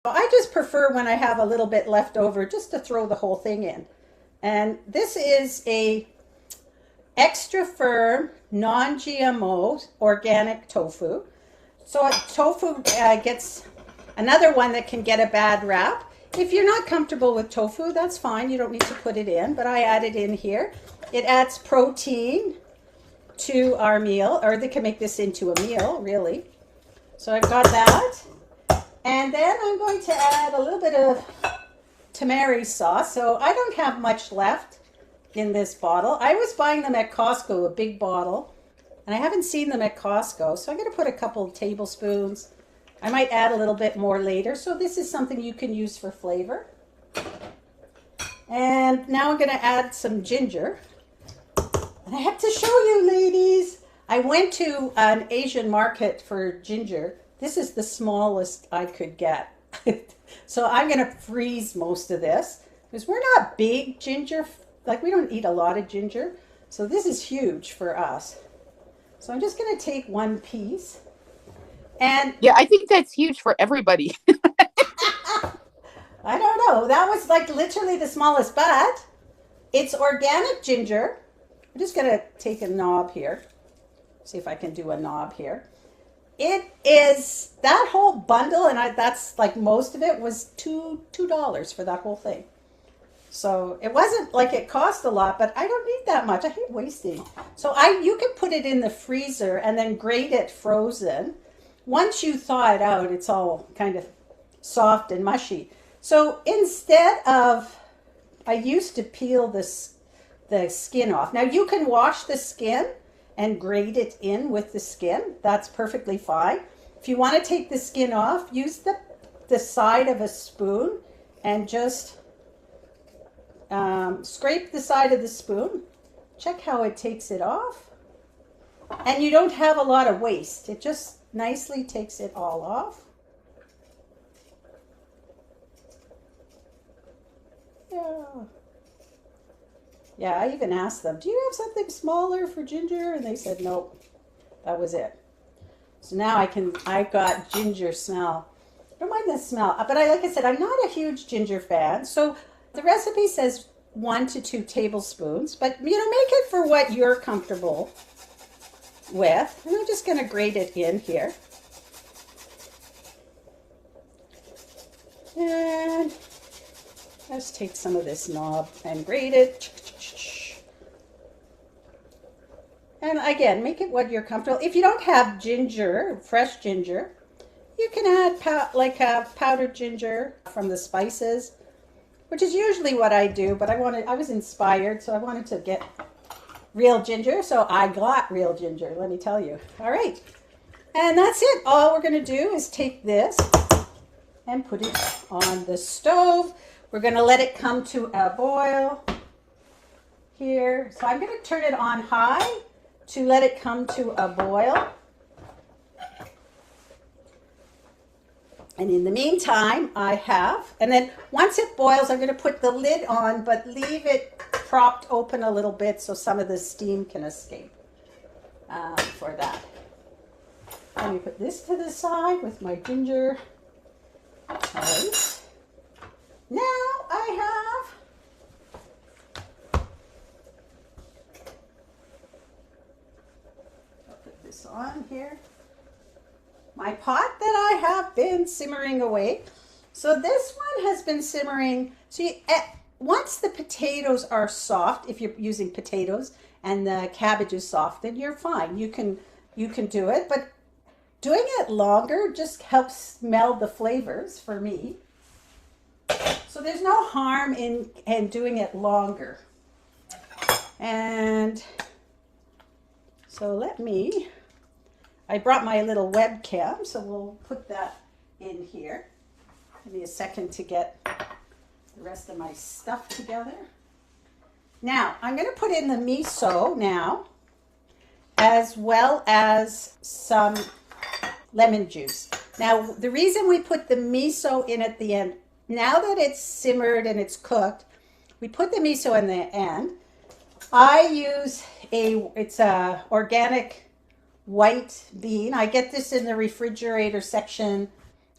I just prefer when I have a little bit left over just to throw the whole thing in. And this is a extra firm, non-GMO organic tofu. So tofu gets another one that can get a bad rap. If you're not comfortable with tofu, that's fine. You don't need to put it in, but I add it in here. It adds protein to our meal, or they can make this into a meal, really. So I've got that. And then I'm going to add a little bit of tamari sauce. So I don't have much left in this bottle. I was buying them at Costco, a big bottle, and I haven't seen them at Costco. So I'm going to put a couple of tablespoons. I might add a little bit more later. So this is something you can use for flavor. And now I'm going to add some ginger. And I have to show you, ladies. I went to an Asian market for ginger. This is the smallest I could get. So I'm going to freeze most of this because we're not big ginger. Like, we don't eat a lot of ginger. So this is huge for us. So I'm just going to take one piece. And yeah, I think that's huge for everybody. I don't know. That was like literally the smallest, but it's organic ginger. I'm just going to take a knob here. See if I can do a knob here. It is that whole bundle, and that's like most of it was $2 for that whole thing. So it wasn't like it cost a lot, but I don't need that much. I hate wasting. So you can put it in the freezer and then grate it frozen. Once you thaw it out, it's all kind of soft and mushy. So instead of, I used to peel the skin off. Now you can wash the skin and grate it in with the skin. That's perfectly fine. If you want to take the skin off, use the side of a spoon and just scrape the side of the spoon. Check how it takes it off. And you don't have a lot of waste. It just nicely takes it all off. Yeah. Yeah, I even asked them, do you have something smaller for ginger? And they said, nope, that was it. So now I got ginger smell. I don't mind the smell, but like I said, I'm not a huge ginger fan. So the recipe says 1 to 2 tablespoons, but make it for what you're comfortable with. And I'm just going to grate it in here. And let's take some of this knob and grate it. And again, make it what you're comfortable. If you don't have ginger, fresh ginger, you can add powdered ginger from the spices, which is usually what I do, but I was inspired, so I wanted to get real ginger, so I got real ginger, let me tell you. All right, and that's it. All we're going to do is take this and put it on the stove. We're going to let it come to a boil here. So I'm going to turn it on high to let it come to a boil. And in the meantime, and then once it boils, I'm going to put the lid on, but leave it propped open a little bit so some of the steam can escape for that. Let me put this to the side with my ginger. All right. Now I have on here my pot that I have been simmering away. So this one has been simmering. So once the potatoes are soft, if you're using potatoes and the cabbage is soft, then you're fine. You can do it, but doing it longer just helps meld the flavors for me. So there's no harm in doing it longer. And so I brought my little webcam, so we'll put that in here. Give me a second to get the rest of my stuff together. Now, I'm going to put in the miso now, as well as some lemon juice. Now, the reason we put the miso in at the end, now that it's simmered and it's cooked, we put the miso in the end. I use it's a organic white bean. I get this in the refrigerator section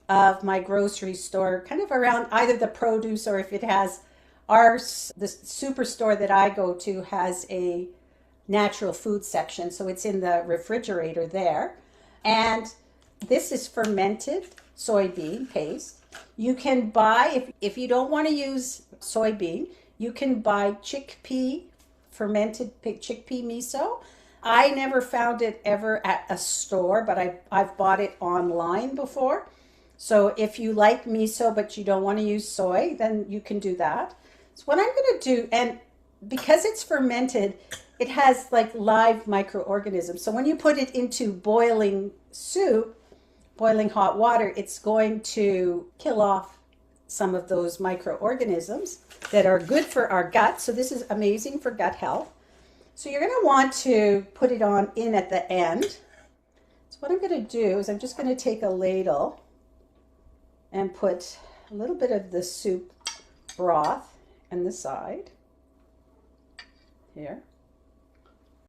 of my grocery store, kind of around either the produce or if it has the superstore that I go to has a natural food section, so it's in the refrigerator there. And this is fermented soybean paste. You can buy, if you don't want to use soybean, you can buy fermented chickpea miso. I never found it ever at a store, but I've bought it online before. So if you like miso but you don't want to use soy, then you can do that. So what I'm going to do, and because it's fermented, it has like live microorganisms. So when you put it into boiling soup, boiling hot water, it's going to kill off some of those microorganisms that are good for our gut. So this is amazing for gut health. So you're going to want to put it in at the end. So what I'm going to do is I'm just going to take a ladle and put a little bit of the soup broth on the side here.